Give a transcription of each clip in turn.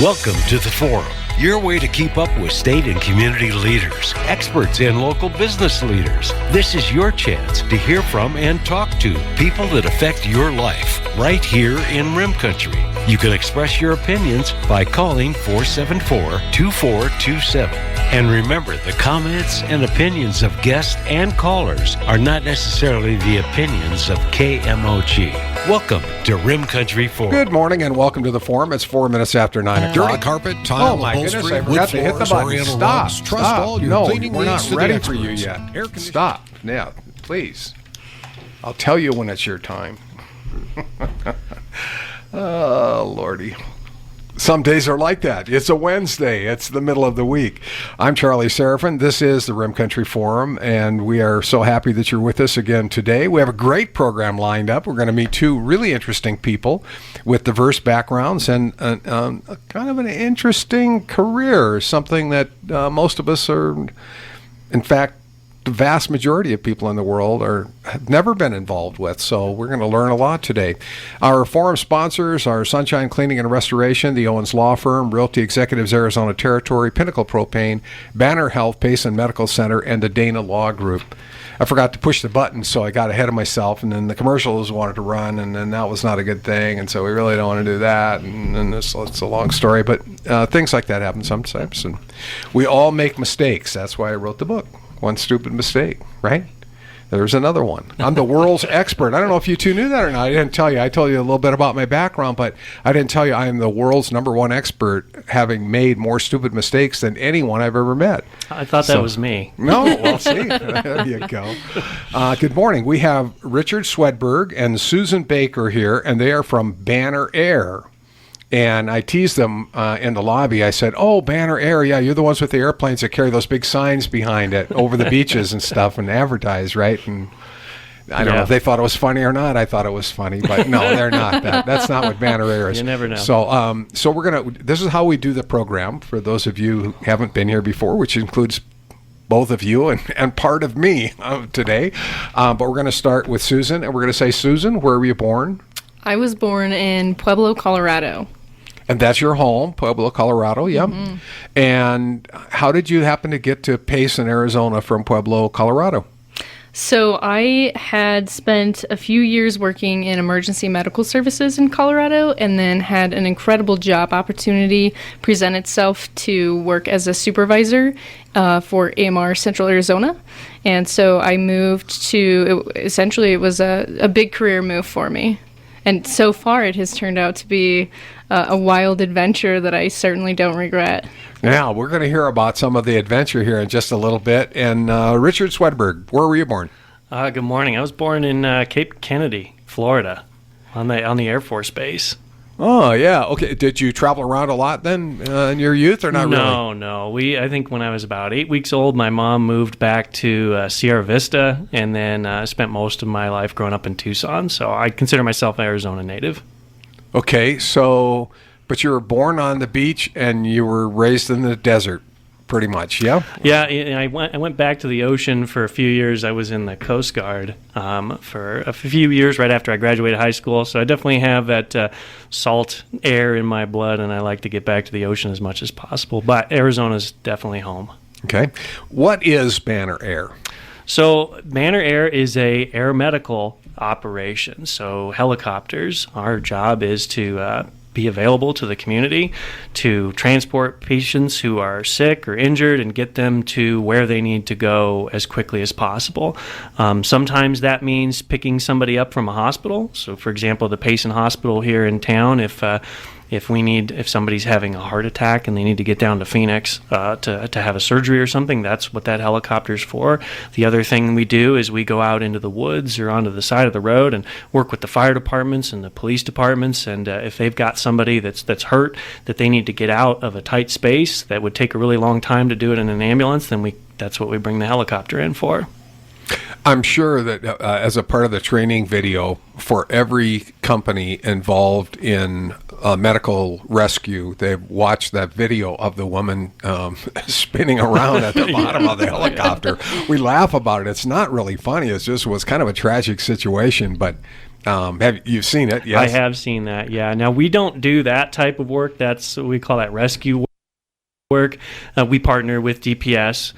Welcome to the Forum, your way to keep up with state and community leaders, experts, and local business leaders. This is your chance to hear from and talk to people that affect your life right here in Rim Country. You can express your opinions by calling 474-2427. And remember, the comments and opinions of guests and callers are not necessarily the opinions of KMOG. Welcome to Rim Country Forum. Good morning and welcome to the Forum. It's 4 minutes after 9 o'clock. Dirty carpet, tile, oh my goodness, upholstery, I wood forgot to hit the floors, button. oriental Stop. rugs. Trust Stop. all your No, cleaning we're needs not to the ready for you experts. yet. Air conditioning. Stop. Yeah, please. I'll tell you when it's your time. Oh, Lordy. Some days are like that. It's a Wednesday. It's the middle of the week. I'm Charlie Seraphin. This is the Rim Country Forum, and we are so happy that you're with us again today. We have a great program lined up. We're going to meet two really interesting people with diverse backgrounds and kind of an interesting career, something that most of us are, in fact, the vast majority of people in the world have never been involved with. So we're going to learn a lot today. Our forum sponsors are Sunshine Cleaning and Restoration, the Owens Law Firm, Realty Executives Arizona Territory, Pinnacle Propane, Banner Health, Payson Medical Center, and the Dana Law Group. I forgot to push the button, so I got ahead of myself, and then the commercials wanted to run, and then that was not a good thing, and so we really don't want to do that, and it's a long story, but things like that happen sometimes, and we all make mistakes. That's why I wrote the book. One stupid mistake, right? There's another one. I'm the world's expert. I don't know if you two knew that or not. I didn't tell you. I told you a little bit about my background, but I didn't tell you I am the world's #1 expert, having made more stupid mistakes than anyone I've ever met. I thought that was me. No, well, see, there you go. Good morning. We have Richard Swedberg and Susan Baker here, and they are from Banner Air. And I teased them in the lobby. I said, "Oh, Banner Air, yeah, you're the ones with the airplanes that carry those big signs behind it over the beaches and stuff and advertise, right?" And I don't know if they thought it was funny or not. I thought it was funny, but no, they're not. That's not what Banner Air is. You never know. So, this is how we do the program for those of you who haven't been here before, which includes both of you and part of me today. But we're going to start with Susan, and we're going to say, Susan, where were you born? I was born in Pueblo, Colorado. And that's your home, Pueblo, Colorado, yeah. Mm-hmm. And how did you happen to get to Payson, Arizona from Pueblo, Colorado? So I had spent a few years working in emergency medical services in Colorado and then had an incredible job opportunity present itself to work as a supervisor for AMR Central Arizona. And so I moved to, essentially it was a big career move for me. And so far, it has turned out to be a wild adventure that I certainly don't regret. Now, we're going to hear about some of the adventure here in just a little bit. And Richard Swedberg, where were you born? Good morning. I was born in Cape Kennedy, Florida, on the Air Force Base. Oh, yeah. Okay. Did you travel around a lot then in your youth or not really? No. I think when I was about 8 weeks old, my mom moved back to Sierra Vista, and then spent most of my life growing up in Tucson. So I consider myself an Arizona native. Okay. So, but you were born on the beach and you were raised in the desert. Pretty much, yeah? Yeah, and I went back to the ocean for a few years. I was in the Coast Guard for a few years right after I graduated high school, so I definitely have that salt air in my blood, and I like to get back to the ocean as much as possible. But Arizona's definitely home. Okay. What is Banner Air? So Banner Air is a air medical operation. So helicopters, our job is to be available to the community to transport patients who are sick or injured and get them to where they need to go as quickly as possible. Sometimes that means picking somebody up from a hospital. So, for example, the Payson Hospital here in town, if somebody's having a heart attack and they need to get down to Phoenix to have a surgery or something, that's what that helicopter's for. The other thing we do is we go out into the woods or onto the side of the road and work with the fire departments and the police departments, and if they've got somebody that's hurt that they need to get out of a tight space that would take a really long time to do it in an ambulance, then that's what we bring the helicopter in for. I'm sure that as a part of the training video for every company involved in medical rescue, they've watched that video of the woman spinning around at the bottom of the helicopter. We laugh about it. It's not really funny. It just was kind of a tragic situation, but You've seen it? Yes, I have seen that. Yeah. Now we don't do that type of work. We call that rescue work. We partner with DPS,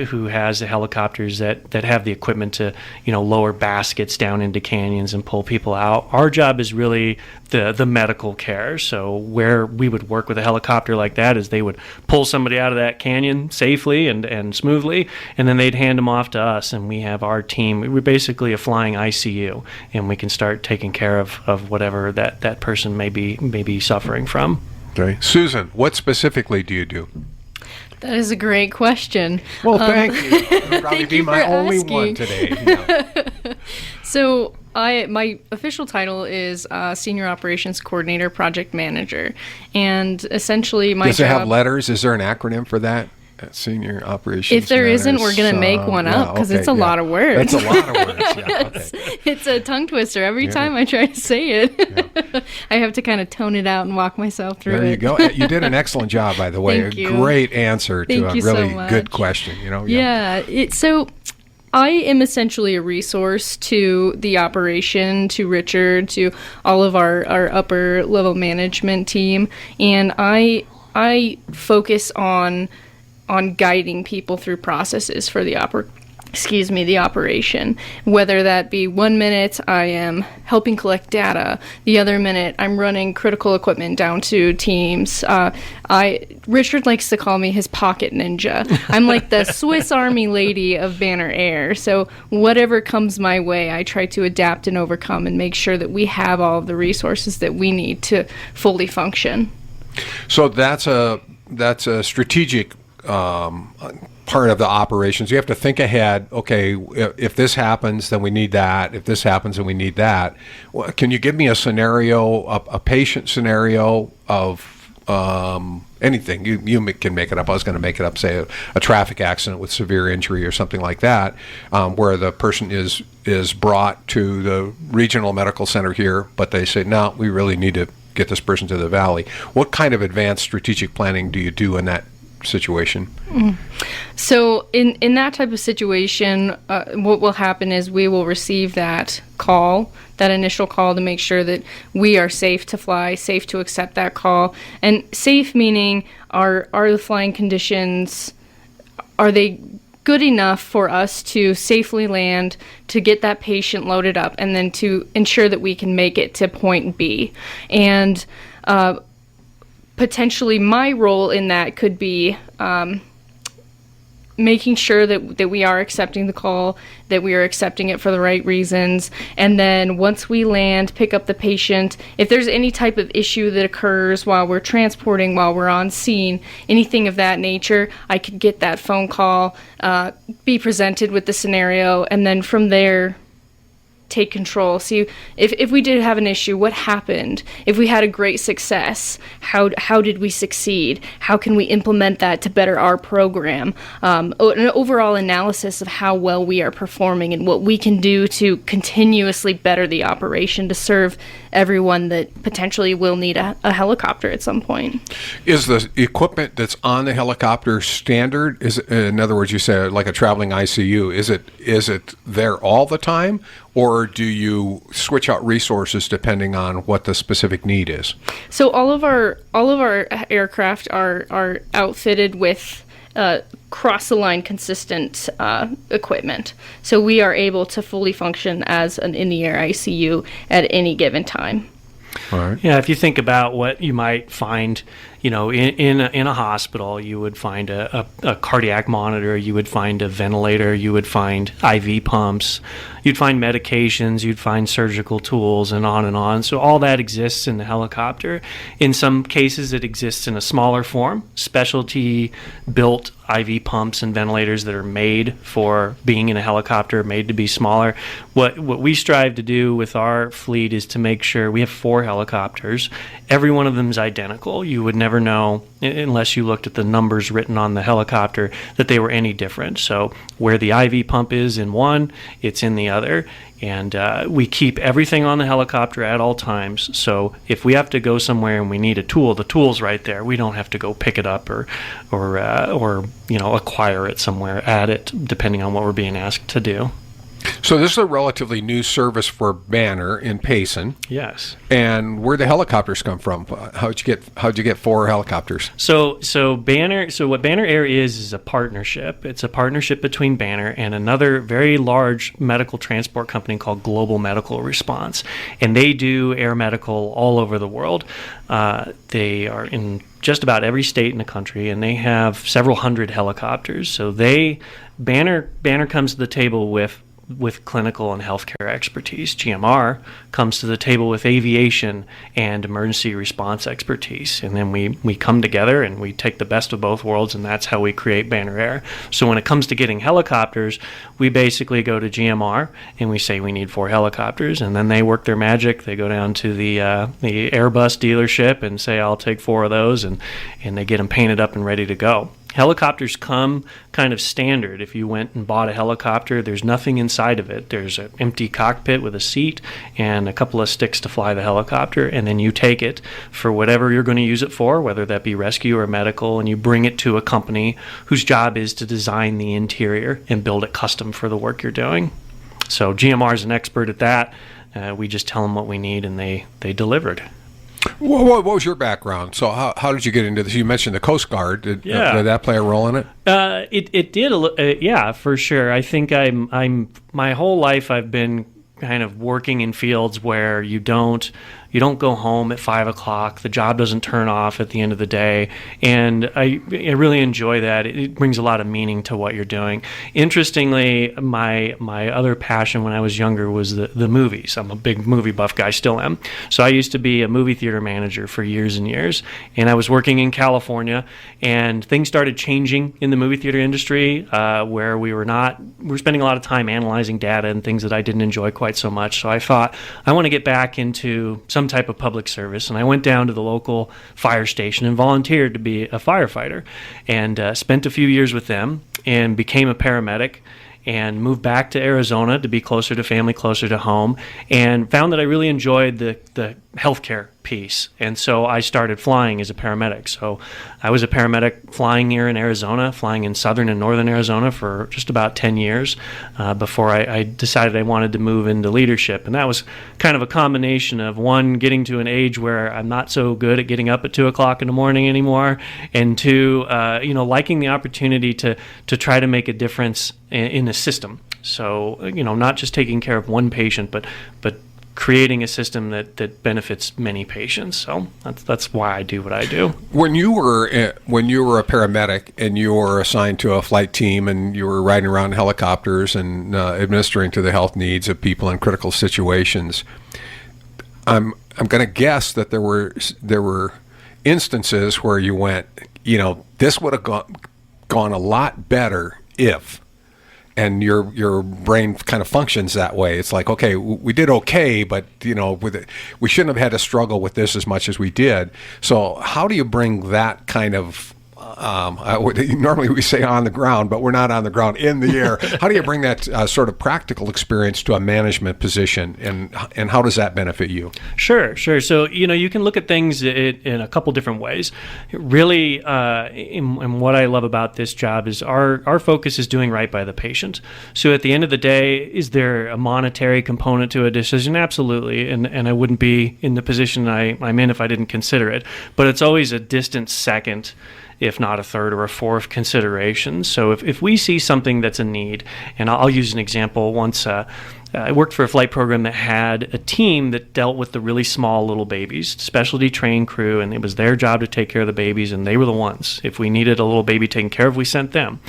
who has the helicopters that have the equipment to, lower baskets down into canyons and pull people out. Our job is really the medical care. So where we would work with a helicopter like that is they would pull somebody out of that canyon safely and smoothly, and then they'd hand them off to us, and we have our team. We're basically a flying ICU, and we can start taking care of whatever that person may be suffering from. Okay. Susan, what specifically do you do? That is a great question. Well, thank you. I'll probably Thank be you my for only asking. one today. Yeah. So my official title is Senior Operations Coordinator Project Manager. And essentially my Does it job... have letters? Is there an acronym for that? Senior Operations If there Manager? not, we're going to make one up because it's a lot of words. That's a lot of words, yeah. Okay. It's a tongue twister every time I try to say it. I have to kind of tone it out and walk myself through it. There you go. You did an excellent job, by the way. Thank you. Great answer to Thank a you so really much. good question. So I am essentially a resource to the operation, to Richard, to all of our upper level management team, and I focus on guiding people through processes for the operation. Whether that be 1 minute I am helping collect data, the other minute I'm running critical equipment down to teams. Richard likes to call me his pocket ninja. I'm like the Swiss Army lady of Banner Air. So whatever comes my way, I try to adapt and overcome and make sure that we have all of the resources that we need to fully function. So that's a strategic part of the operations. You have to think ahead. Okay, if this happens, then we need that. If this happens, then we need that. Well, can you give me a scenario, a patient scenario of anything? You can make it up. I was going to make it up. Say a traffic accident with severe injury or something like that, where the person is brought to the regional medical center here, but they say, no, we really need to get this person to the valley. What kind of advanced strategic planning do you do in that situation? So in that type of situation, what will happen is we will receive that initial call to make sure that we are safe to fly, safe to accept that call. And safe meaning are the flying conditions, are they good enough for us to safely land, to get that patient loaded up, and then to ensure that we can make it to point B. And potentially my role in that could be making sure that we are accepting the call, that we are accepting it for the right reasons, and then once we land, pick up the patient. If there's any type of issue that occurs while we're transporting, while we're on scene, anything of that nature, I could get that phone call, be presented with the scenario, and then from there, take control. See, if we did have an issue, what happened? If we had a great success, how did we succeed? How can we implement that to better our program? An overall analysis of how well we are performing and what we can do to continuously better the operation to serve everyone that potentially will need a helicopter at some point. Is the equipment that's on the helicopter standard? Is it, in other words, you say like a traveling ICU, is it there all the time? Or do you switch out resources depending on what the specific need is? So all of our aircraft are outfitted with cross-the-line consistent equipment. So we are able to fully function as an in-the-air ICU at any given time. All right. Yeah, if you think about what you might find, in a hospital, you would find a cardiac monitor, you would find a ventilator, you would find IV pumps, you'd find medications, you'd find surgical tools, and on and on. So all that exists in the helicopter. In some cases, it exists in a smaller form, specialty-built IV pumps and ventilators that are made for being in a helicopter, made to be smaller. What we strive to do with our fleet is to make sure we have 4 helicopters. Every one of them is identical. You would never know, unless you looked at the numbers written on the helicopter, that they were any different. So where the IV pump is in one, it's in the other. And we keep everything on the helicopter at all times. So if we have to go somewhere and we need a tool, the tool's right there. We don't have to go pick it up or acquire it somewhere, add it, depending on what we're being asked to do. So this is a relatively new service for Banner in Payson. Yes. And where the helicopters come from? How'd you get 4 helicopters? So what Banner Air is a partnership. It's a partnership between Banner and another very large medical transport company called Global Medical Response, and they do air medical all over the world. They are in just about every state in the country, and they have several hundred helicopters. So Banner comes to the table with clinical and healthcare expertise. GMR comes to the table with aviation and emergency response expertise. And then we come together and we take the best of both worlds, and that's how we create Banner Air. So when it comes to getting helicopters, we basically go to GMR and we say we need 4 helicopters, and then they work their magic. They go down to the Airbus dealership and say, I'll take 4 of those, and they get them painted up and ready to go. Helicopters come kind of standard. If you went and bought a helicopter, there's nothing inside of it. There's an empty cockpit with a seat and a couple of sticks to fly the helicopter, and then you take it for whatever you're going to use it for, whether that be rescue or medical, and you bring it to a company whose job is to design the interior and build it custom for the work you're doing. So GMR is an expert at that. We just tell them what we need, and they delivered. What was your background? So how did you get into this? You mentioned the Coast Guard. Did that play a role in it? It did. Yeah, for sure. I think I'm my whole life I've been kind of working in fields where you don't go home at 5 o'clock. The job doesn't turn off at the end of the day, and I really enjoy that. It brings a lot of meaning to what you're doing. Interestingly, my other passion when I was younger was the movies. I'm a big movie buff guy, still am. So I used to be a movie theater manager for years and years, and I was working in California, and things started changing in the movie theater industry where we were spending a lot of time analyzing data and things that I didn't enjoy quite so much. So I thought I want to get back into some type of public service, and I went down to the local fire station and volunteered to be a firefighter, and spent a few years with them and became a paramedic, and moved back to Arizona to be closer to family, closer to home, and found that I really enjoyed the healthcare piece. And so I started flying as a paramedic. So I was a paramedic flying here in Arizona, flying in southern and northern Arizona for just about 10 years before I decided I wanted to move into leadership. And that was kind of a combination of, one, getting to an age where I'm not so good at getting up at 2 o'clock in the morning anymore, and 2, liking the opportunity to try to make a difference in the system. So, not just taking care of one patient, but creating a system that benefits many patients. So that's why I do what I do. When you were a paramedic and you were assigned to a flight team and you were riding around helicopters and administering to the health needs of people in critical situations, I'm going to guess that there were instances where you went, this would have gone a lot better if. And your brain kind of functions that way. It's like, okay, we did okay, but we shouldn't have had to struggle with this as much as we did. So how do you bring that kind of normally we say on the ground, but we're not on the ground, in the air. How do you bring that sort of practical experience to a management position, and how does that benefit you? Sure. So, you can look at things in a couple different ways. Really, and what I love about this job is our focus is doing right by the patient. So at the end of the day, is there a monetary component to a decision? Absolutely. And I wouldn't be in the position I'm in if I didn't consider it. But it's always a distant second, if not a third or a fourth consideration. So if we see something that's a need, and I'll use an example. Once I worked for a flight program that had a team that dealt with the really small little babies, specialty trained crew, and it was their job to take care of the babies, and they were the ones. If we needed a little baby taken care of, we sent them.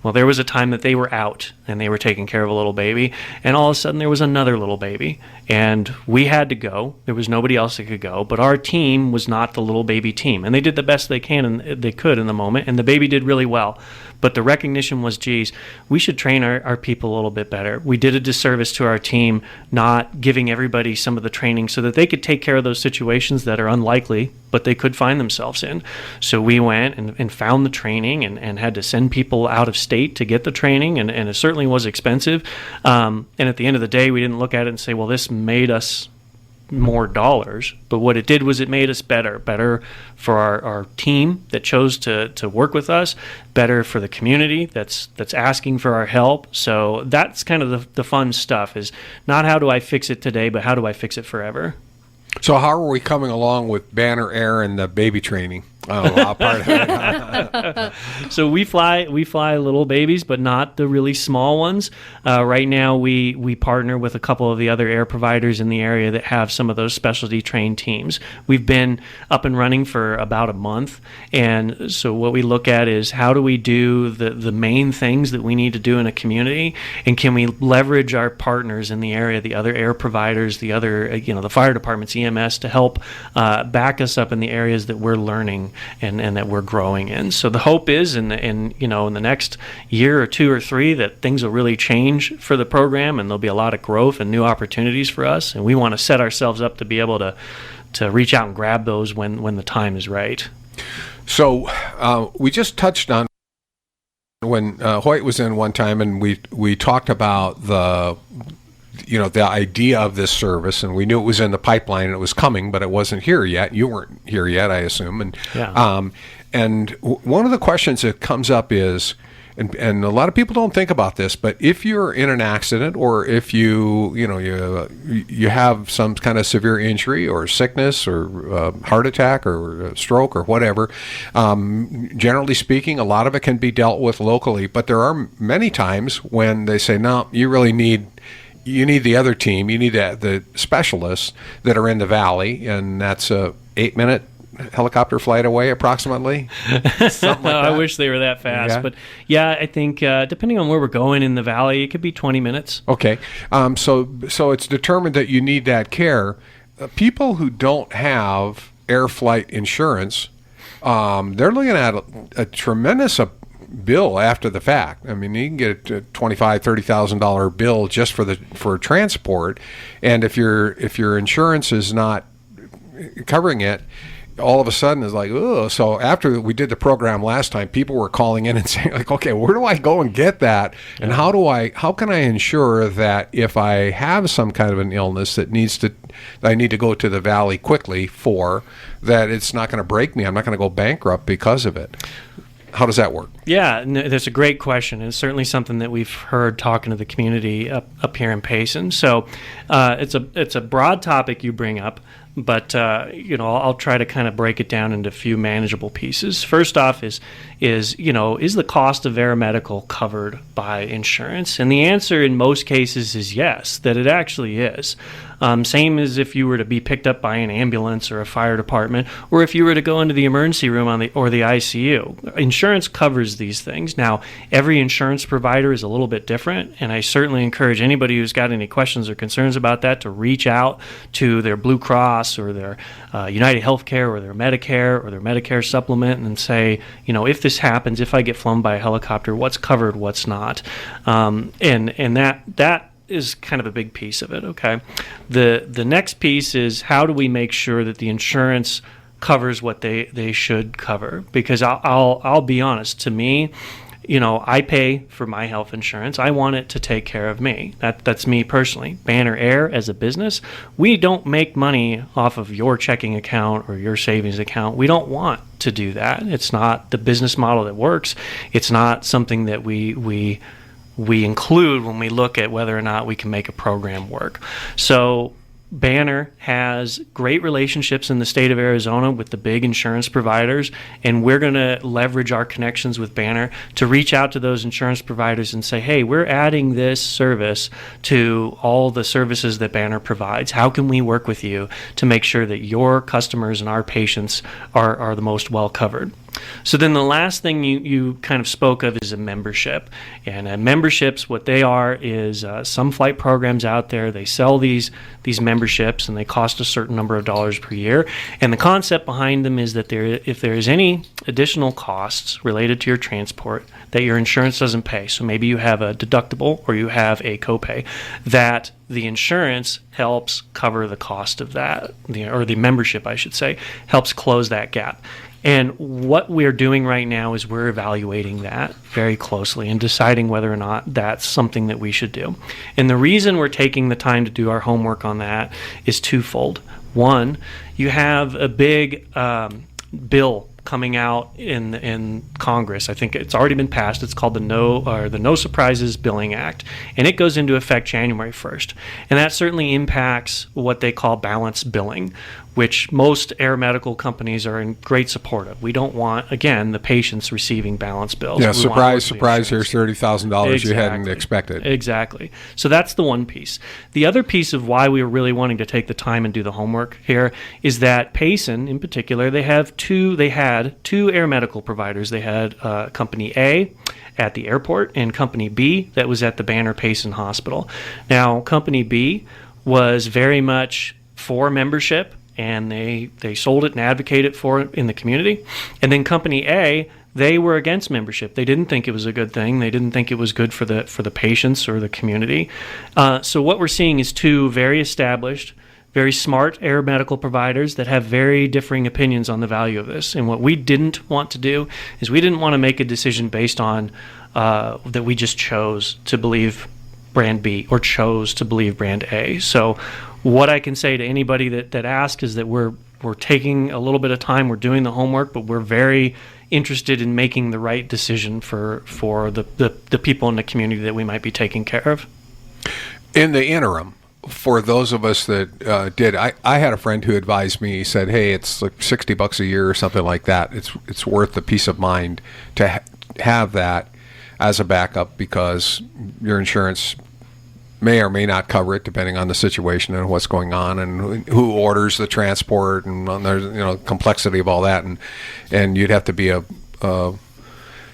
Well, there was a time that they were out, and they were taking care of a little baby, and all of a sudden there was another little baby, and we had to go. There was nobody else that could go, but our team was not the little baby team, and they did the best they could in the moment, and the baby did really well. But the recognition was, geez, we should train our people a little bit better. We did a disservice to our team not giving everybody some of the training so that they could take care of those situations that are unlikely, but they could find themselves in. So we went and found the training and had to send people out of state to get the training, and it certainly was expensive. And at the end of the day, we didn't look at it and say, well, this made us more dollars, but what it did was it made us better for our team that chose to work with us, better for the community that's asking for our help. So that's kind of the fun stuff, is not how do I fix it today, but how do I fix it forever. So how are we coming along with Banner Air and the baby training? Part of it. So we fly little babies, but not the really small ones. Right now, we partner with a couple of the other air providers in the area that have some of those specialty trained teams. We've been up and running for about a month, and so what we look at is how do we do the main things that we need to do in a community, and can we leverage our partners in the area, the other air providers, the other the fire departments, EMS, to help back us up in the areas that we're learning and that we're growing in. So the hope is in the next year or 2 or 3 that things will really change for the program, and there'll be a lot of growth and new opportunities for us, and we want to set ourselves up to be able to reach out and grab those when the time is right. So we just touched on when Hoyt was in one time, and we talked about the idea of this service, and we knew it was in the pipeline and it was coming, but it wasn't here yet. You weren't here yet, I assume. And yeah. And one of the questions that comes up is, and a lot of people don't think about this, but if you're in an accident, or if you have some kind of severe injury or sickness or heart attack or stroke or whatever, generally speaking, a lot of it can be dealt with locally. But there are many times when they say, no, you need the other team. You need the specialists that are in the valley, and that's a 8-minute helicopter flight away, approximately. Something like that. I wish they were that fast, Yeah. but yeah, I think depending on where we're going in the valley, it could be 20 minutes. Okay, so it's determined that you need that care. People who don't have air flight insurance, they're looking at a tremendous bill after the fact. I mean, you can get a $25,000-$30,000 bill just for transport, and if your insurance is not covering it, all of a sudden it's like, oh. So after we did the program last time, people were calling in and saying, like, okay, where do I go and get that? And how can I ensure that if I have some kind of an illness that I need to go to the valley quickly for, that it's not going to break me? I'm not going to go bankrupt because of it. How does that work? Yeah, that's a great question. It's certainly something that we've heard talking to the community up here in Payson. So it's a broad topic you bring up, but I'll try to kind of break it down into a few manageable pieces. First off is the cost of aeromedical covered by insurance? And the answer in most cases is yes, that it actually is. Same as if you were to be picked up by an ambulance or a fire department, or if you were to go into the emergency room or the ICU. Insurance covers these things. Now, every insurance provider is a little bit different, and I certainly encourage anybody who's got any questions or concerns about that to reach out to their Blue Cross or their United Healthcare or their Medicare or their Medicare supplement and say, if this happens, if I get flown by a helicopter, what's covered, what's not, and that is kind of a big piece of it. Okay, the next piece is how do we make sure that the insurance covers what they should cover? Because I'll be honest, to me, I pay for my health insurance. I want it to take care of me. That's me personally. Banner Air as a business, we don't make money off of your checking account or your savings account. We don't want to do that. It's not the business model that works. It's not something that we include when we look at whether or not we can make a program work. So Banner has great relationships in the state of Arizona with the big insurance providers, and we're going to leverage our connections with Banner to reach out to those insurance providers and say, hey, we're adding this service to all the services that Banner provides. How can we work with you to make sure that your customers and our patients are the most well covered? So then the last thing you kind of spoke of is a membership. And memberships, what they are is some flight programs out there, they sell these memberships and they cost a certain number of dollars per year. And the concept behind them is that if there is any additional costs related to your transport that your insurance doesn't pay, so maybe you have a deductible or you have a copay, that the insurance helps cover the cost of that, or the membership, I should say, helps close that gap. And what we're doing right now is we're evaluating that very closely and deciding whether or not that's something that we should do. And the reason we're taking the time to do our homework on that is twofold. One, you have a big bill coming out in Congress. I think it's already been passed. It's called the No Surprises Billing Act, and it goes into effect January 1st. And that certainly impacts what they call balanced billing, which most air medical companies are in great support of. We don't want, again, the patients receiving balanced bills. Yeah, We surprise, want here's $30,000 you hadn't Exactly. expected. Exactly. So that's the one piece. The other piece of why we were really wanting to take the time and do the homework here is that Payson, in particular, they had two air medical providers. They had Company A at the airport and Company B that was at the Banner Payson Hospital. Now, Company B was very much for membership, and they sold it and advocated for it in the community. And then Company A, they were against membership. They didn't think it was a good thing. They didn't think it was good for the patients or the community. So what we're seeing is two very established, very smart air medical providers that have very differing opinions on the value of this. And what we didn't want to do is we didn't want to make a decision based on that we just chose to believe brand B or chose to believe brand A. So what I can say to anybody that asks is that we're taking a little bit of time, we're doing the homework, but we're very interested in making the right decision for the people in the community that we might be taking care of. In the interim, for those of us that did, I had a friend who advised me. He said, "Hey, it's like $60 a year or something like that. It's worth the peace of mind to have that as a backup because your insurance may or may not cover it depending on the situation and what's going on and who orders the transport and there's complexity of all that and you'd have to be a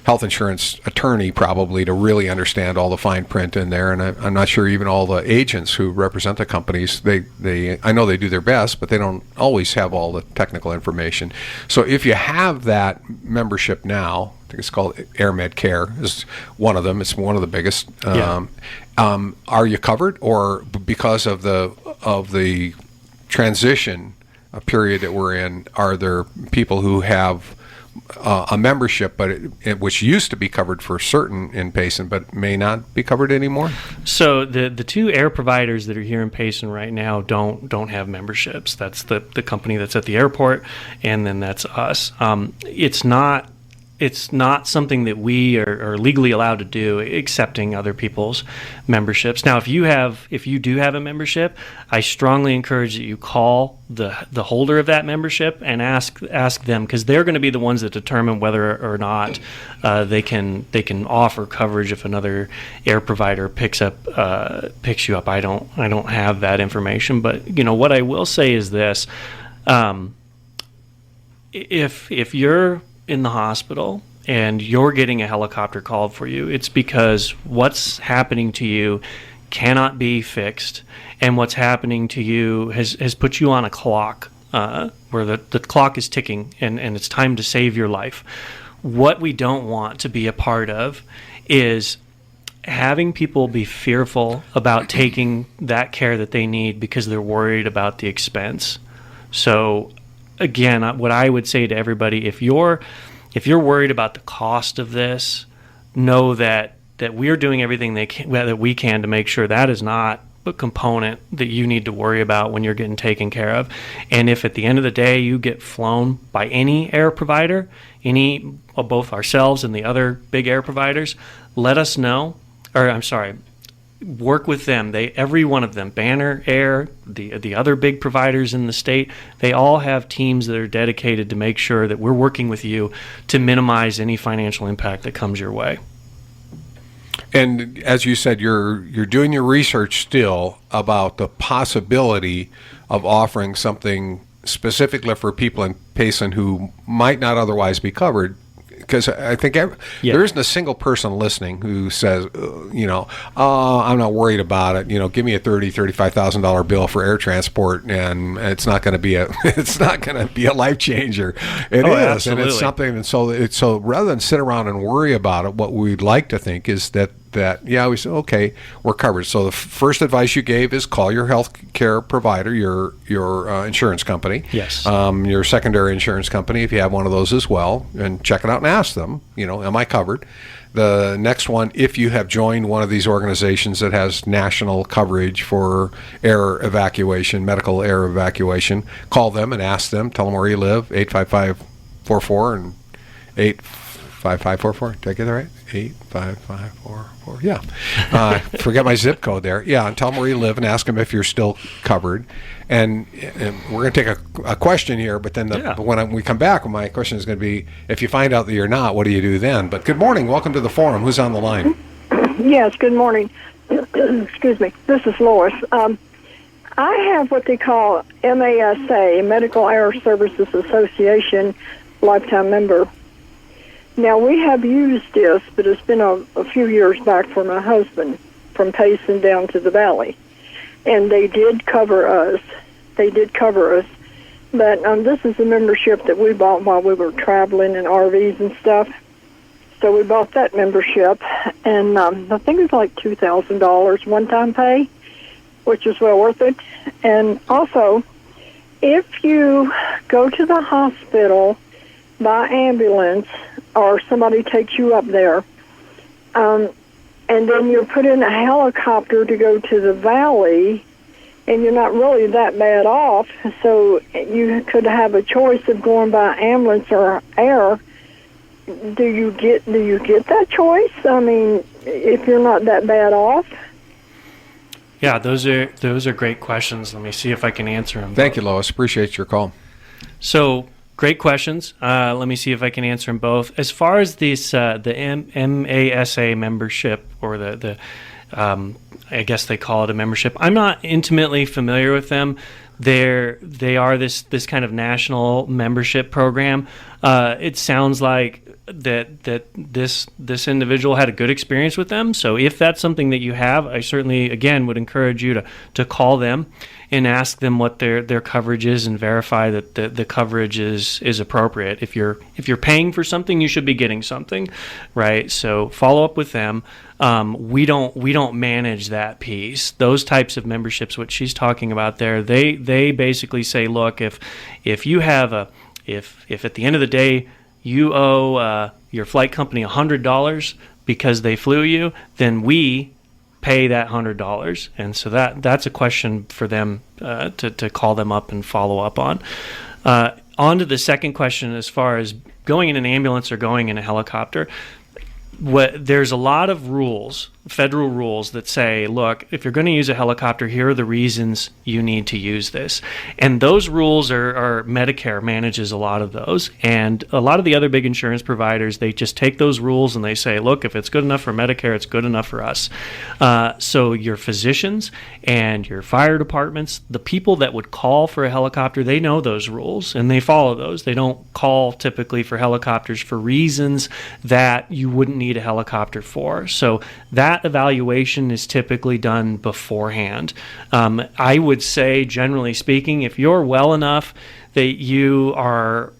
health insurance attorney probably to really understand all the fine print in there, and I'm not sure even all the agents who represent the companies, I know they do their best, but they don't always have all the technical information. So if you have that membership now, I think it's called AirMed Care is one of them. It's one of the biggest. Yeah. Are you covered, or because of the transition period that we're in, are there people who have a membership, but which used to be covered for certain in Payson, but may not be covered anymore? So the two air providers that are here in Payson right now don't have memberships. That's the company that's at the airport, and then that's us. It's not something that we are legally allowed to do, accepting other people's memberships. Now, if you do have a membership, I strongly encourage that you call the holder of that membership and ask them, because they're going to be the ones that determine whether or not they can offer coverage if another air provider picks you up. I don't have that information, but what I will say is this: if you're in the hospital and you're getting a helicopter called for you, it's because what's happening to you cannot be fixed, and what's happening to you has put you on a clock where the clock is ticking, and it's time to save your life. What we don't want to be a part of is having people be fearful about taking that care that they need because they're worried about the expense. So again, what I would say to everybody, if you're worried about the cost of this, know that we're doing everything that we can to make sure that is not a component that you need to worry about when you're getting taken care of. And if at the end of the day you get flown by any air provider, both ourselves and the other big air providers, let us know. Work with them. Every one of them, Banner Air, the other big providers in the state, they all have teams that are dedicated to make sure that we're working with you to minimize any financial impact that comes your way. And as you said, you're doing your research still about the possibility of offering something specifically for people in Payson who might not otherwise be covered. Because I think there isn't a single person listening who says, I'm not worried about it. Give me a $35,000 bill for air transport, and it's not going to be a life changer. It is, absolutely. And it's something. And so rather than sit around and worry about it, what we'd like to think is that that, yeah, we say, okay, we're covered. So the first advice you gave is call your health care provider, your insurance company. Yes. Your secondary insurance company, if you have one of those as well, and check it out and ask them, am I covered? The next one, if you have joined one of these organizations that has national coverage for air evacuation, medical air evacuation, call them and ask them, tell them where you live, 85544 and 85544. Did I get that right? 85544. Yeah. Forget my zip code there. Yeah, and tell them where you live and ask them if you're still covered. And we're going to take a question here, but then when we come back, my question is going to be, if you find out that you're not, what do you do then? But good morning. Welcome to the forum. Who's on the line? Yes, good morning. Excuse me. This is Lois. I have what they call MASA, Medical Air Services Association, lifetime member. Now, we have used this, but it's been a few years back for my husband, from Payson down to the valley. And they did cover us. But this is a membership that we bought while we were traveling in RVs and stuff. So we bought that membership, and I think it was like $2,000 one-time pay, which is well worth it. And also, if you go to the hospital by ambulance or somebody takes you up there, and then you're put in a helicopter to go to the valley, and you're not really that bad off, so you could have a choice of going by ambulance or air. Do you get that choice? I mean, if you're not that bad off? Yeah, those are great questions. Let me see if I can answer them. Thank you, Lois. Appreciate your call. So, great questions. Let me see if I can answer them both. As far as this, the MASA membership, or the I guess they call it a membership, I'm not intimately familiar with them. They are this kind of national membership program. It sounds like that this individual had a good experience with them. So if that's something that you have, I certainly, again, would encourage you to call them and ask them what their coverage is, and verify that the coverage is appropriate. If you're paying for something, you should be getting something, right? So follow up with them. We don't manage that piece. Those types of memberships, what she's talking about there, they basically say, look, if you have if at the end of the day you owe your flight company $100 because they flew you, then we pay that $100. And so that's a question for them to call them up and follow up on. On to the second question, as far as going in an ambulance or going in a helicopter. There's a lot of rules, federal rules, that say, look, if you're going to use a helicopter, here are the reasons you need to use this. And those rules are Medicare manages a lot of those. And a lot of the other big insurance providers, they just take those rules and they say, look, if it's good enough for Medicare, it's good enough for us. So your physicians and your fire departments, the people that would call for a helicopter, they know those rules and they follow those. They don't call typically for helicopters for reasons that you wouldn't need a helicopter for. So that evaluation is typically done beforehand. I would say, generally speaking, if you're well enough that you are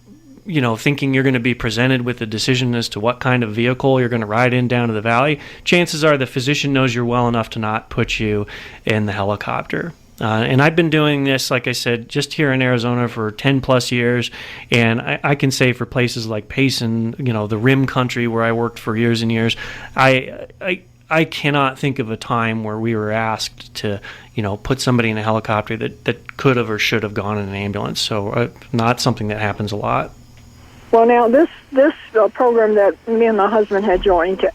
thinking you're going to be presented with a decision as to what kind of vehicle you're going to ride in down to the valley, chances are the physician knows you're well enough to not put you in the helicopter. And I've been doing this, like I said, just here in Arizona for 10 plus years. And I can say for places like Payson, the Rim Country where I worked for years and years, I cannot think of a time where we were asked to, put somebody in a helicopter that could have or should have gone in an ambulance. So not something that happens a lot. Well, now this program that me and my husband had joined,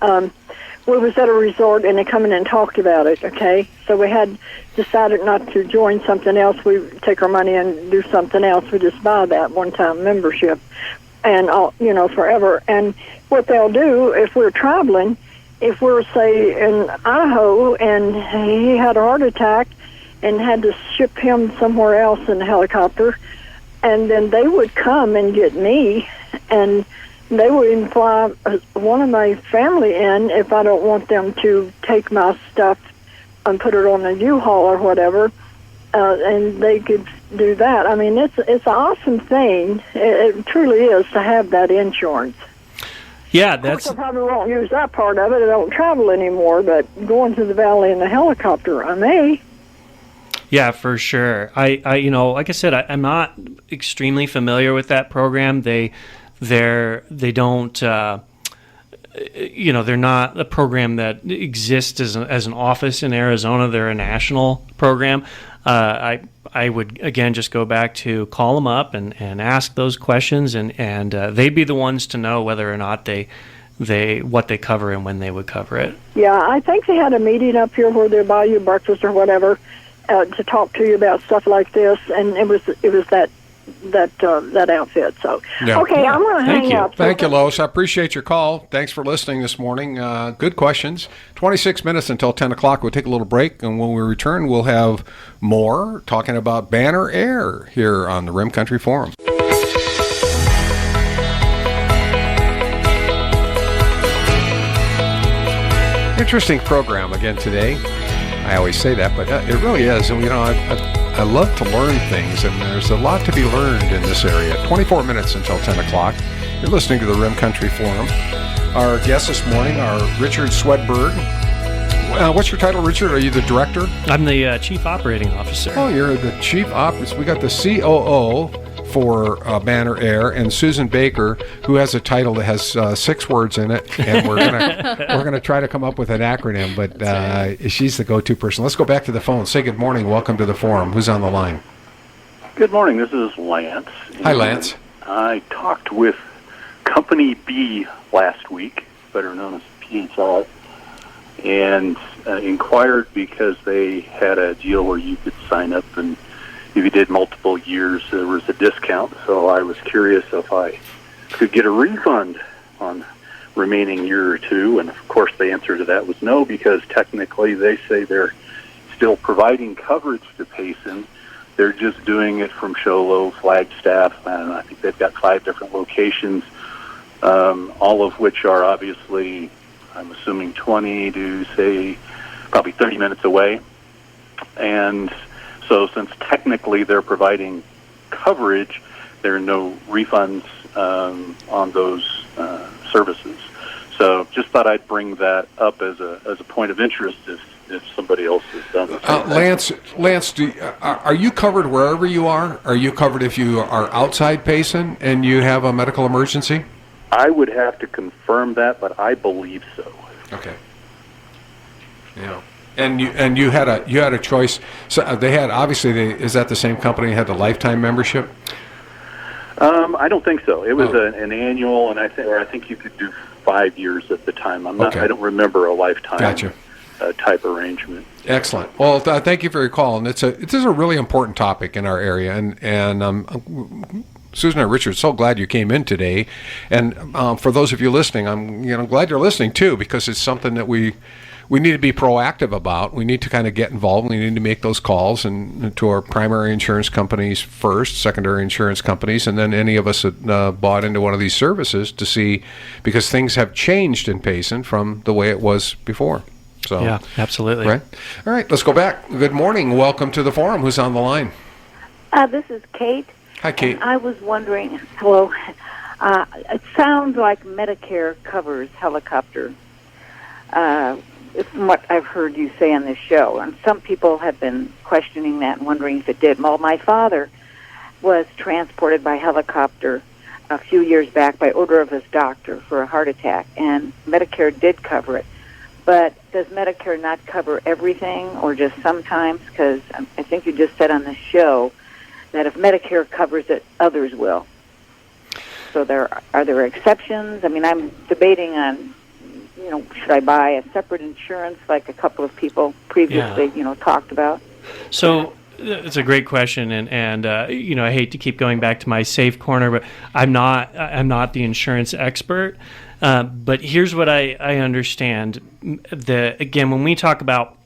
we was at a resort and they come in and talked about it, okay? So we had decided not to join something else. We take our money and do something else. We just buy that one-time membership and, forever. And what they'll do, if we're traveling, if we're, say, in Idaho and he had a heart attack and had to ship him somewhere else in a helicopter, and then they would come and get me, and they would even fly one of my family in if I don't want them to take my stuff and put it on a U-Haul or whatever, and they could do that. I mean, it's an awesome thing. It truly is to have that insurance. Yeah, Of course, that's I probably won't use that part of it. I don't travel anymore, but going to the valley in the helicopter, I may. yeah, for sure. I like I said, I'm not extremely familiar with that program. They don't. They're not a program that exists as an office in Arizona. They're a national program. I would, again, just go back to call them up and ask those questions, and they'd be the ones to know whether or not what they cover and when they would cover it. Yeah, I think they had a meeting up here where they buy you breakfast or whatever to talk to you about stuff like this, and it was that outfit. So, Yeah. okay, I'm going to hang up. Thank you, Lois. I appreciate your call. Thanks for listening this morning. Good questions. 26 minutes until 10 o'clock. We'll take a little break, and when we return, we'll have more talking about Banner Air here on the Rim Country Forum. Interesting program again today. I always say that, but it really is. And, I love to learn things, and there's a lot to be learned in this area. 24 minutes until 10 o'clock. You're listening to the Rim Country Forum. Our guests this morning are Richard Swedberg. What's your title, Richard? Are you the director? I'm the Chief Operating Officer. Oh, you're the Chief Operating. We got the COO for Banner Air, and Susan Baker, who has a title that has 6 words in it, and we're gonna try to come up with an acronym, but she's the go-to person. Let's go back to the phone. Say good morning. Welcome to the forum. Who's on the line? Good morning. This is Lance. Hi, Lance. I talked with Company B last week, better known as PHI, and inquired because they had a deal where you could sign up, and if you did multiple years, there was a discount. So I was curious if I could get a refund on remaining year or two. And, of course, the answer to that was no, because technically they say they're still providing coverage to Payson. They're just doing it from Show Low, Flagstaff, and I think they've got 5 different locations, all of which are obviously, I'm assuming, 20 to, say, probably 30 minutes away. And so since technically they're providing coverage, there are no refunds on those services. So just thought I'd bring that up as a point of interest if somebody else has done it. Lance, are you covered wherever you are? Are you covered if you are outside Payson and you have a medical emergency? I would have to confirm that, but I believe so. Okay. Yeah. And you had a choice. So they had, obviously, is that the same company that had the lifetime membership? I don't think so. It was an annual, and I think you could do 5 years at the time. I don't remember a lifetime. Gotcha. Type arrangement. Excellent. Well, thank you for your call, and it is a really important topic in our area, and Susan and Richard, so glad you came in today, and for those of you listening, I'm glad you're listening too, because it's something that we need to be proactive about. We need to kind of get involved. We need to make those calls and to our primary insurance companies first, secondary insurance companies, and then any of us that bought into one of these services to see, because things have changed in Payson from the way it was before. So, yeah, absolutely. Right. All right, let's go back. Good morning. Welcome to the forum. Who's on the line? This is Kate. Hi, Kate. And I was wondering, hello, it sounds like Medicare covers helicopter, from what I've heard you say on this show. And some people have been questioning that and wondering if it did. Well, my father was transported by helicopter a few years back by order of his doctor for a heart attack, and Medicare did cover it. But does Medicare not cover everything, or just sometimes? Because I think you just said on the show that if Medicare covers it, others will. So are there exceptions? I mean, I'm debating on, should I buy a separate insurance like a couple of people previously, talked about? So it's a great question, and I hate to keep going back to my safe corner, but I'm not the insurance expert. But here's what I understand. Again, when we talk about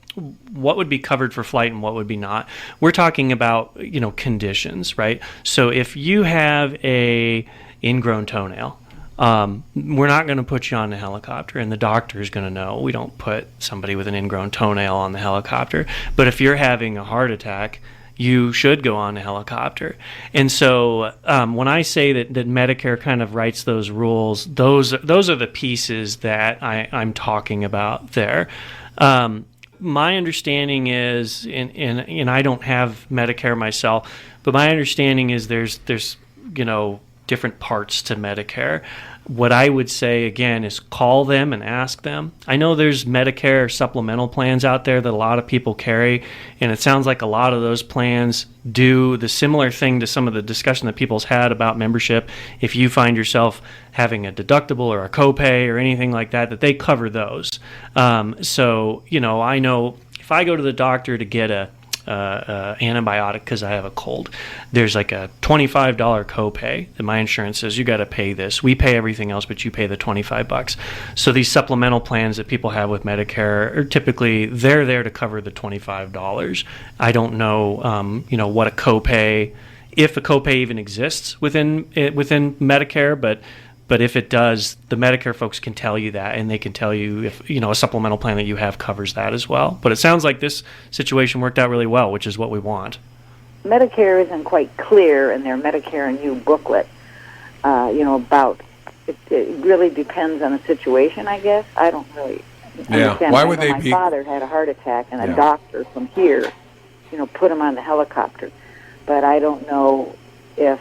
what would be covered for flight and what would be not, we're talking about conditions, right? So if you have a ingrown toenail, we're not going to put you on the helicopter, and the doctor is going to know. We don't put somebody with an ingrown toenail on the helicopter. But if you're having a heart attack, you should go on a helicopter. And so when I say that Medicare kind of writes those rules, those are the pieces that I'm talking about there. My understanding is, and I don't have Medicare myself, but my understanding is there's different parts to Medicare. What I would say, again, is call them and ask them. I know there's Medicare supplemental plans out there that a lot of people carry, and it sounds like a lot of those plans do the similar thing to some of the discussion that people's had about membership. If you find yourself having a deductible or a copay or anything like that, that they cover those. So, I know if I go to the doctor to get a antibiotic because I have a cold, there's like a $25 copay that my insurance says you got to pay this. We pay everything else, but you pay the $25. So these supplemental plans that people have with Medicare are typically they're there to cover the $25. I don't know, what a copay, if a copay even exists within Medicare, but if it does, the Medicare folks can tell you that, and they can tell you if a supplemental plan that you have covers that as well. But it sounds like this situation worked out really well, which is what we want. Medicare isn't quite clear in their Medicare and You booklet, about it. It really depends on the situation, I guess. I don't really understand. Why would they be? My father had a heart attack, and a doctor from here, put him on the helicopter. But I don't know if,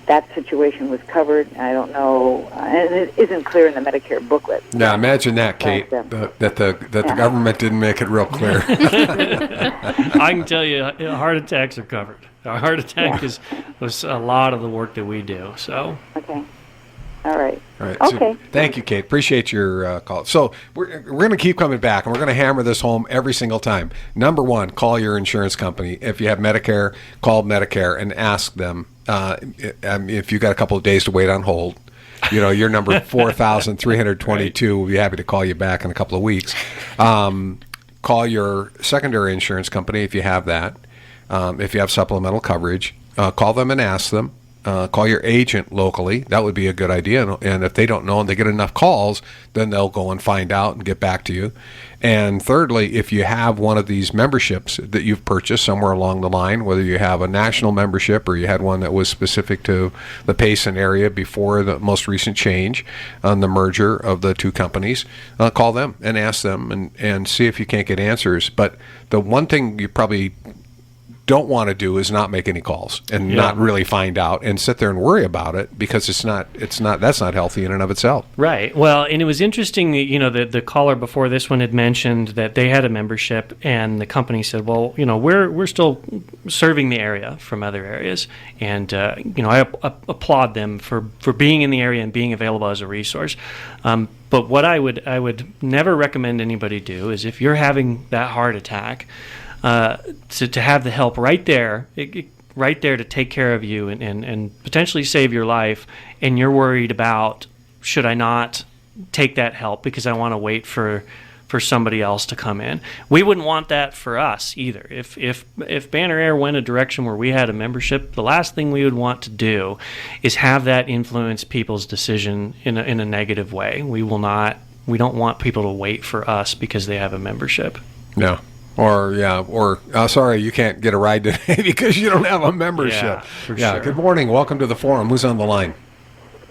that situation was covered. I don't know, and it isn't clear in the Medicare booklet. Now, imagine that, Kate, that the government didn't make it real clear. I can tell you, heart attacks are covered. A heart attack was a lot of the work that we do. So. Okay. All right. Okay. So thank you, Kate. Appreciate your call. So we're going to keep coming back, and we're going to hammer this home every single time. Number one, call your insurance company. If you have Medicare, call Medicare and ask them. If you got a couple of days to wait on hold, your number 4,322. We'll be happy to call you back in a couple of weeks. Call your secondary insurance company if you have that. If you have supplemental coverage, call them and ask them. Call your agent locally. That would be a good idea. And if they don't know and they get enough calls, then they'll go and find out and get back to you. And thirdly, if you have one of these memberships that you've purchased somewhere along the line, whether you have a national membership or you had one that was specific to the Payson area before the most recent change on the merger of the two companies, call them and ask them and see if you can't get answers. But the one thing you probably don't want to do is not make any calls and not really find out and sit there and worry about it, because that's not healthy in and of itself. Right. Well, and it was interesting that the caller before this one had mentioned that they had a membership, and the company said, well, we're still serving the area from other areas, and I applaud them for being in the area and being available as a resource. But what I would never recommend anybody do is, if you're having that heart attack, to have the help right there to take care of you and potentially save your life, and you're worried about, should I not take that help because I want to wait for somebody else to come in? We wouldn't want that for us either. If Banner Air went a direction where we had a membership, the last thing we would want to do is have that influence people's decision in a negative way. We don't want people to wait for us because they have a membership. No. Or sorry, you can't get a ride today because you don't have a membership. Sure. Good morning. Welcome to the forum. Who's on the line?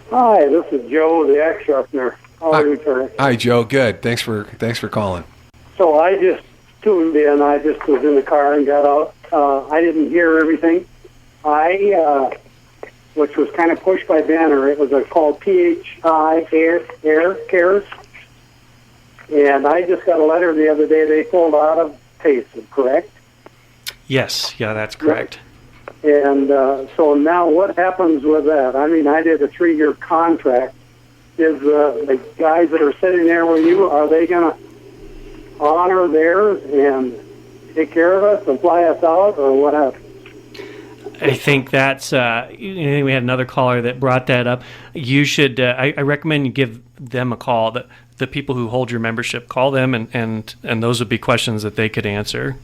Hi, this is Joe, the ex-sharpener. How are you, Terry? Hi, Joe. Good. Thanks for calling. So I just tuned in. I just was in the car and got out. I didn't hear everything. Which was kind of pushed by Banner. It was called PHI Air Cares. And I just got a letter the other day. They pulled out of Payson, correct? Yes. Yeah, that's correct. And so now what happens with that? I mean, I did a 3-year contract. Is the guys that are sitting there with you, are they going to honor theirs and take care of us and fly us out, or what happens? I think that's, we had another caller that brought that up. You should, I recommend you give them a call. The people who hold your membership, call them, and those would be questions that they could answer.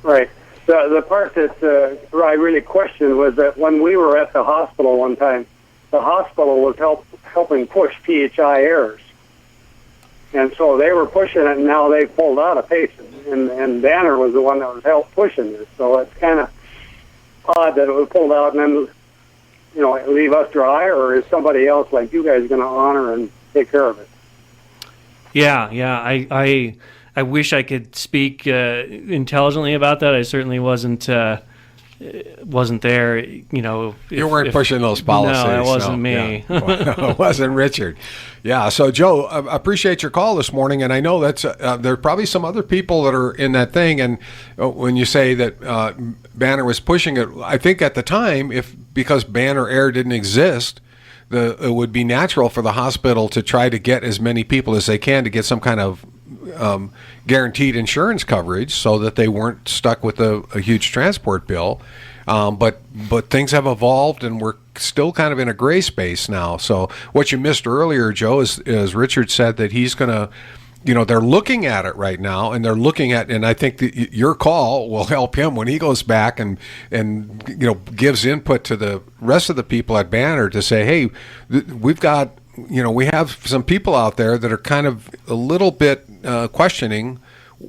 Right. The part that I really questioned was that when we were at the hospital one time, the hospital was helping push PHI errors. And so they were pushing it, and now they pulled out of Payson. And Banner was the one that was helped pushing this. So it's kind of odd that it was pulled out and then, leave us dry, or is somebody else like you guys going to honor and take care of it? Yeah. I wish I could speak intelligently about that. I certainly wasn't there. You weren't pushing those policies. No, that wasn't me. Yeah. It wasn't Richard. Yeah. So, Joe, I appreciate your call this morning, and I know that's there are probably some other people that are in that thing. And when you say that Banner was pushing it, I think at the time, because Banner Air didn't exist, it would be natural for the hospital to try to get as many people as they can to get some kind of guaranteed insurance coverage so that they weren't stuck with a huge transport bill. But things have evolved, and we're still kind of in a gray space now. So what you missed earlier, Joe, is Richard said that he's going to, they're looking at it right now, and they're looking at, and I think your call will help him when he goes back and gives input to the rest of the people at Banner to say, hey, we've got, we have some people out there that are kind of a little bit questioning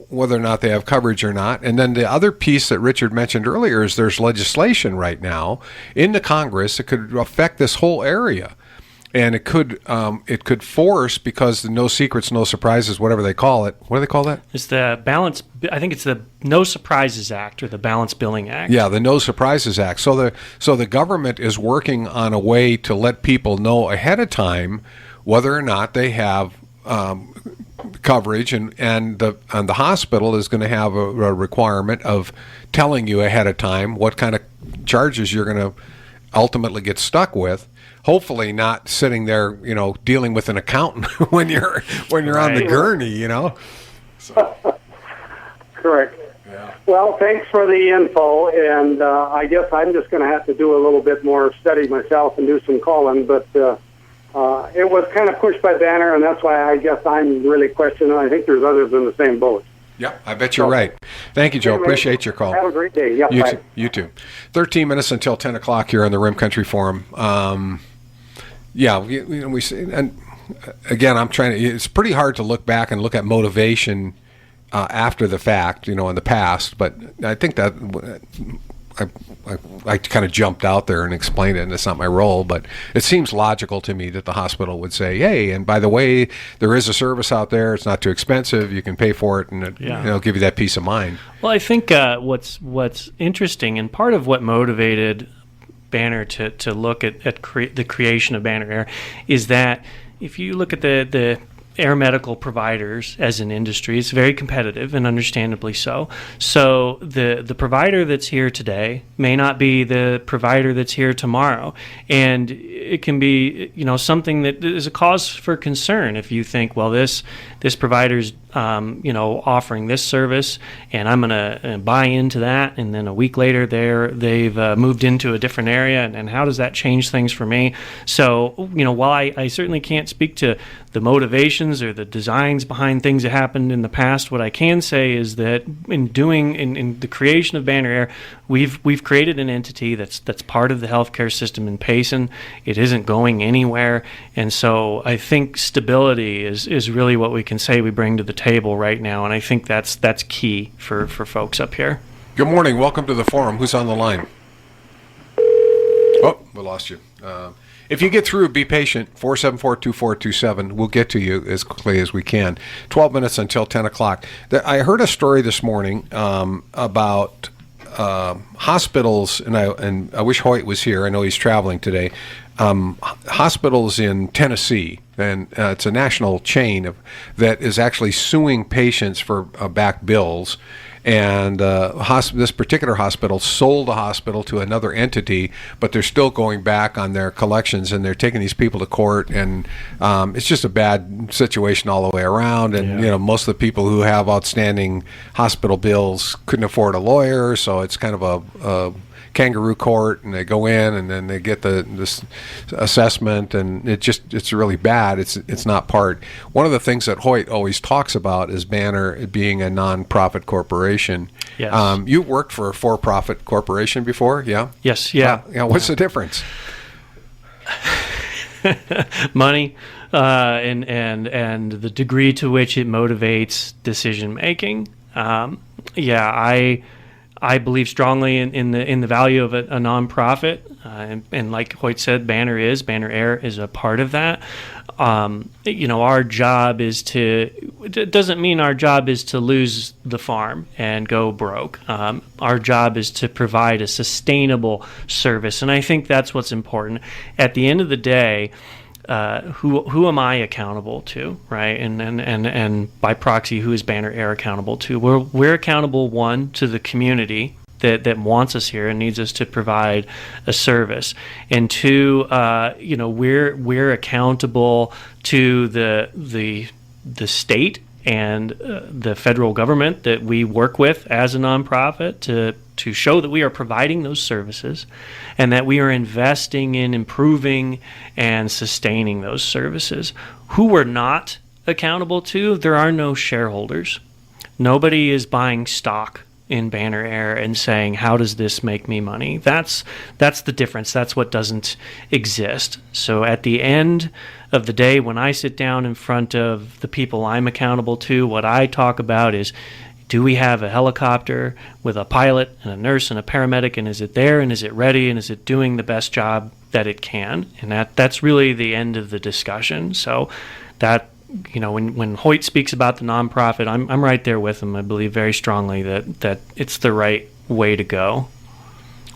whether or not they have coverage or not. And then the other piece that Richard mentioned earlier is there's legislation right now in the Congress that could affect this whole area. And it could force, because the no secrets, no surprises, whatever they call it. What do they call that? It's the balance. I think it's the No Surprises Act or the Balance Billing Act. Yeah, the No Surprises Act. So the government is working on a way to let people know ahead of time whether or not they have coverage, and the hospital is going to have a requirement of telling you ahead of time what kind of charges you're going to ultimately get stuck with. Hopefully not sitting there, dealing with an accountant when you're on the gurney, So. Correct. Yeah. Well, thanks for the info, and I guess I'm just going to have to do a little bit more study myself and do some calling, but it was kind of pushed by Banner, and that's why I guess I'm really questioning. I think there's others in the same boat. Yeah, I bet you're right. Thank you, Joe. Anyway, appreciate your call. Have a great day. Yeah, bye. You too. 13 minutes until 10 o'clock here on the Rim Country Forum. We see, and again, it's pretty hard to look back and look at motivation after the fact, in the past, but I think that I kind of jumped out there and explained it, and it's not my role, but it seems logical to me that the hospital would say, hey, and by the way, there is a service out there. It's not too expensive. You can pay for it, and it'll give you that peace of mind. Well, I think what's interesting, and part of what motivated Banner to look at the creation of Banner Air is that if you look at the air medical providers as an industry, it's very competitive, and understandably so. So the provider that's here today may not be the provider that's here tomorrow, and it can be something that is a cause for concern if you think, well, this provider's offering this service, and I'm going to buy into that, and then a week later they've moved into a different area, and how does that change things for me? So while I certainly can't speak to the motivations or the designs behind things that happened in the past, what I can say is that in the creation of Banner Air, we've created an entity that's part of the healthcare system in Payson. It isn't going anywhere, and so I think stability is really what we can say we bring to the table right now, and I think that's key for folks up here. Good morning. Welcome to the forum. Who's on the line? Oh, we lost you. If you get through, be patient. 474-2427. We'll get to you as quickly as we can. 12 minutes until 10 o'clock. I heard a story this morning about hospitals, and I wish Hoyt was here. I know he's traveling today. Hospitals in Tennessee, and it's a national chain that is actually suing patients for back bills. And this particular hospital sold the hospital to another entity, but they're still going back on their collections, and they're taking these people to court, and it's just a bad situation all the way around. And most of the people who have outstanding hospital bills couldn't afford a lawyer, so it's kind of a kangaroo court, and they go in and then they get this assessment, and it's really bad. It's not part. One of the things that Hoyt always talks about is Banner being a non-profit corporation. Yes. You worked for a for-profit corporation before, yeah? Yes, yeah. What's the difference? Money. and the degree to which it motivates decision making. I believe strongly in the value of a nonprofit, and like Hoyt said, Banner Air is a part of that. Our job is it doesn't mean our job is to lose the farm and go broke. Our job is to provide a sustainable service, and I think that's what's important. At the end of the day, who am I accountable to, right? And by proxy, who is Banner Air accountable to? We're accountable, one, to the community that wants us here and needs us to provide a service, and two, we're accountable to the state and the federal government that we work with as a nonprofit to show that we are providing those services and that we are investing in improving and sustaining those services. Who we're not accountable to, there are no shareholders. Nobody is buying stock in Banner Air and saying, how does this make me money? That's the difference. That's what doesn't exist. So at the end of the day, when I sit down in front of the people I'm accountable to, what I talk about is, do we have a helicopter with a pilot and a nurse and a paramedic, and is it there, and is it ready, and is it doing the best job that it can? And that's really the end of the discussion. So that, when Hoyt speaks about the nonprofit, I'm right there with him. I believe very strongly that it's the right way to go.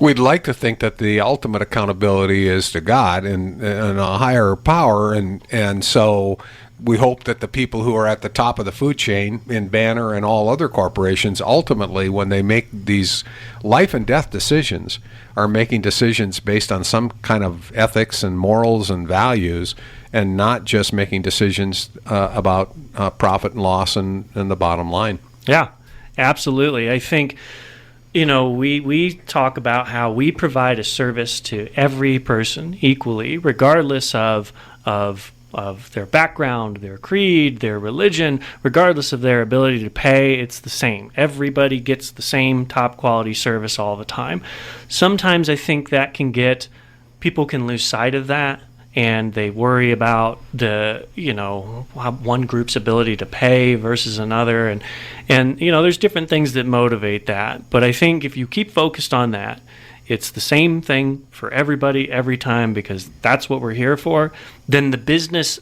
We'd like to think that the ultimate accountability is to God and a higher power, and so we hope that the people who are at the top of the food chain in Banner and all other corporations, ultimately, when they make these life and death decisions, are making decisions based on some kind of ethics and morals and values, and not just making decisions about profit and loss and the bottom line. Yeah, absolutely. I think, we talk about how we provide a service to every person equally, regardless of their background, their creed, their religion, regardless of their ability to pay. It's the same. Everybody gets the same top quality service all the time. Sometimes I think that people can lose sight of that, and they worry about one group's ability to pay versus another, and there's different things that motivate that. But I think if you keep focused on that, it's the same thing for everybody every time, because that's what we're here for, then the business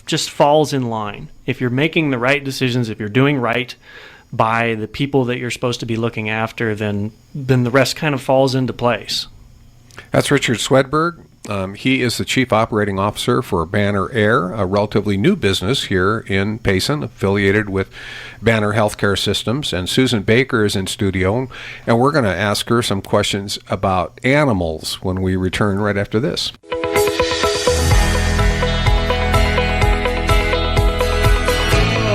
just falls in line. If you're making the right decisions, if you're doing right by the people that you're supposed to be looking after, then the rest kind of falls into place. That's Richard Swedberg. He is the Chief Operating Officer for Banner Air, a relatively new business here in Payson, affiliated with Banner Healthcare Systems. And Susan Baker is in studio, and we're going to ask her some questions about animals when we return right after this.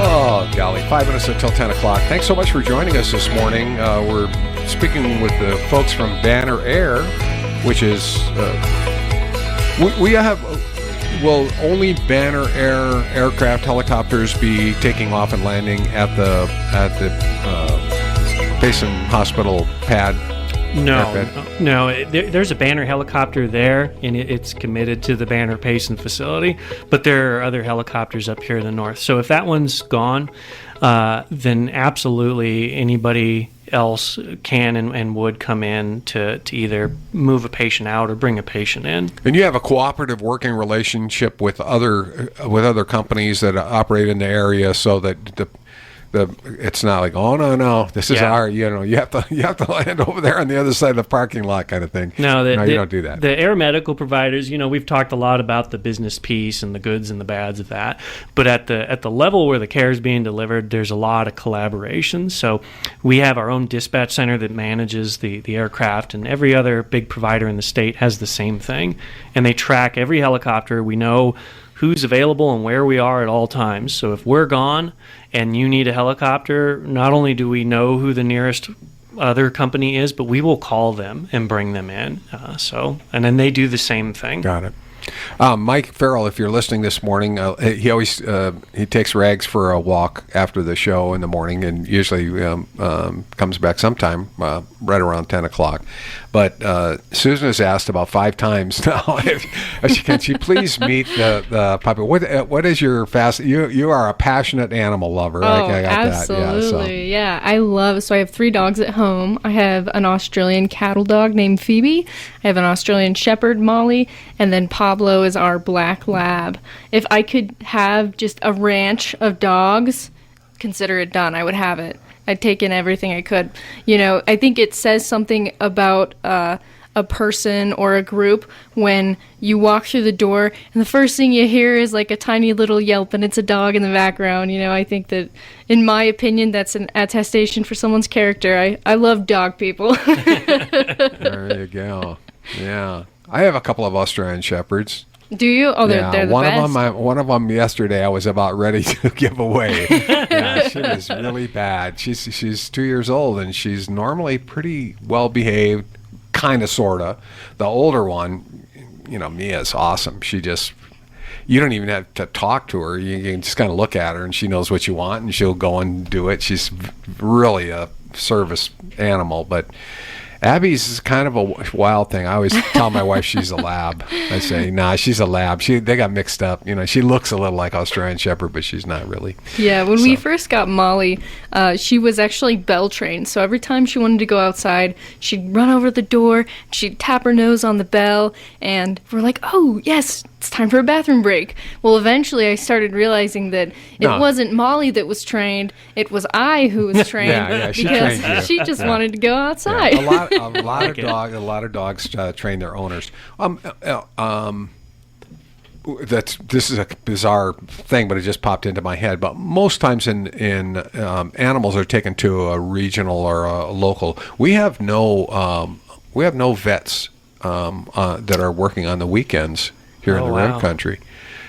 Oh, golly, 5 minutes until 10 o'clock. Thanks so much for joining us this morning. We're speaking with the folks from Banner Air, which is... Will only Banner Air aircraft helicopters be taking off and landing at the Payson Hospital pad? No. There's a Banner helicopter there, and it's committed to the Banner Payson facility. But there are other helicopters up here in the north. So if that one's gone, then absolutely anybody else can and would come in to either move a patient out or bring a patient in. And you have a cooperative working relationship with other companies that operate in the area, so that it's not like, oh no, this is our, you have to land over there on the other side of the parking lot kind of thing. No, you don't do that. The air medical providers, we've talked a lot about the business piece and the goods and the bads of that, but at the level where the care is being delivered, there's a lot of collaboration. So we have our own dispatch center that manages the aircraft, and every other big provider in the state has the same thing, and they track every helicopter. We know who's available and where we are at all times. So if we're gone and you need a helicopter, not only do we know who the nearest other company is, but we will call them and bring them in. And then they do the same thing. Got it. Mike Farrell, if you're listening this morning, he always he takes Rags for a walk after the show in the morning, and usually comes back sometime right around 10 o'clock. But Susan has asked about 5 times now, can she please meet the puppy? What is your fast? You are a passionate animal lover. Oh, I got absolutely. Yeah, I love. So I have 3 dogs at home. I have an Australian cattle dog named Phoebe. I have an Australian Shepherd, Molly, and then Pablo is our black lab. If I could have just a ranch of dogs, consider it done. I would have it. I'd take in everything I could. I think it says something about a person or a group when you walk through the door and the first thing you hear is like a tiny little yelp and it's a dog in the background. I think that, in my opinion, that's an attestation for someone's character. I love dog people. There you go. Yeah. I have a couple of Australian Shepherds. Do you? Oh, they're the best. One of them yesterday I was about ready to give away. Yeah, she was really bad. She's 2 years old, and she's normally pretty well behaved, kind of, sort of. The older one, Mia's awesome. You don't even have to talk to her. You can just kind of look at her, and she knows what you want, and she'll go and do it. She's really a service animal, but Abby's is kind of a wild thing. I always tell my wife she's a lab. I say, nah, she's a lab. They got mixed up. She looks a little like Australian Shepherd, but she's not really. Yeah, when we first got Molly, she was actually bell trained. So every time she wanted to go outside, she'd run over the door, she'd tap her nose on the bell, and we're like, oh, yes, it's time for a bathroom break. Well, eventually I started realizing that it wasn't Molly that was trained, it was I who was trained, because she just wanted to go outside. Yeah, a lot of dogs train their owners. This is a bizarre thing, but it just popped into my head. But most times in animals are taken to a regional or a local. We have no vets that are working on the weekends here in the Rim Country.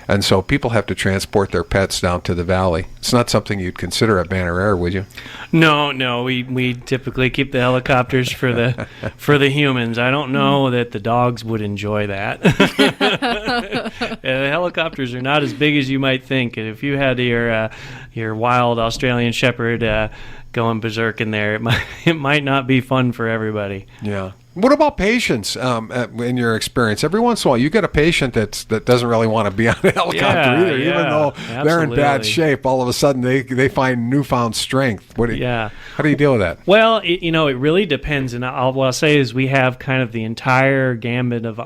And so people have to transport their pets down to the valley. It's not something you'd consider at Banner Air, would you? No. We typically keep the helicopters for the humans. I don't know that the dogs would enjoy that. The helicopters are not as big as you might think. If you had your wild Australian Shepherd going berserk in there, it might not be fun for everybody. Yeah. What about patients in your experience? Every once in a while, you get a patient that doesn't really want to be on a helicopter either, even though they're in bad shape. All of a sudden, they find newfound strength. How do you deal with that? Well, it really depends. And what I'll say is we have kind of the entire gambit of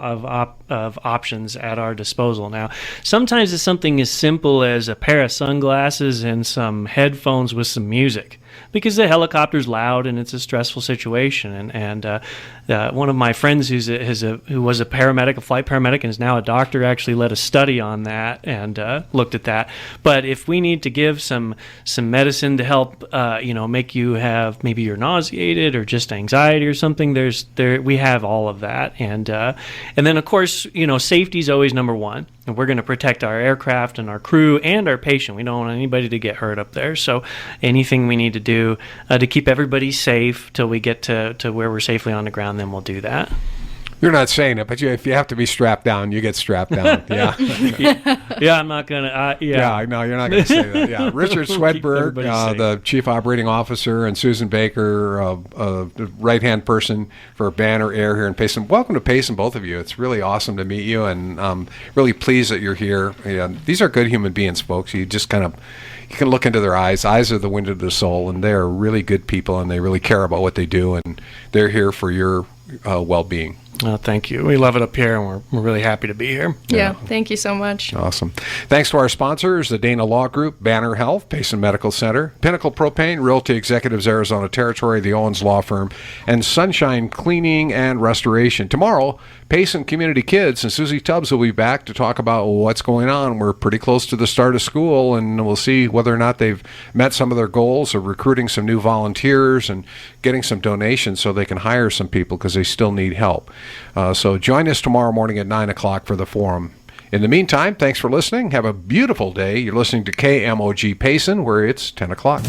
options at our disposal. Now, sometimes it's something as simple as a pair of sunglasses and some headphones with some music, because the helicopter's loud and it's a stressful situation. And one of my friends who was a paramedic, a flight paramedic, and is now a doctor, actually led a study on that and looked at that. But if we need to give some medicine to help, make you have, maybe you're nauseated or just anxiety or something, we have all of that. And then of course, safety is always number one. And we're going to protect our aircraft and our crew and our patient. We don't want anybody to get hurt up there. So anything we need to do to keep everybody safe till we get to where we're safely on the ground, then we'll do that. You're not saying it, but if you have to be strapped down, you get strapped down. Yeah. Yeah, I'm not going to. Yeah, no, you're not going to say that. Yeah. Richard Swedberg, the Chief Operating Officer, and Susan Baker, right-hand person for Banner Air here in Payson. Welcome to Payson, both of you. It's really awesome to meet you, and I'm really pleased that you're here. Yeah, these are good human beings, folks. You just you can look into their eyes. Eyes are the window to the soul, and they're really good people, and they really care about what they do, and they're here for your well-being. Thank you. We love it up here, and we're really happy to be here. Yeah, thank you so much. Awesome. Thanks to our sponsors, the Dana Law Group, Banner Health, Payson Medical Center, Pinnacle Propane, Realty Executives Arizona Territory, the Owens Law Firm, and Sunshine Cleaning and Restoration. Tomorrow, Payson Community Kids and Susie Tubbs will be back to talk about what's going on. We're pretty close to the start of school, and we'll see whether or not they've met some of their goals of recruiting some new volunteers and getting some donations so they can hire some people, because they still need help. So join us tomorrow morning at 9 o'clock for the forum. In the meantime, thanks for listening. Have a beautiful day. You're listening to KMOG Payson, where it's 10 o'clock.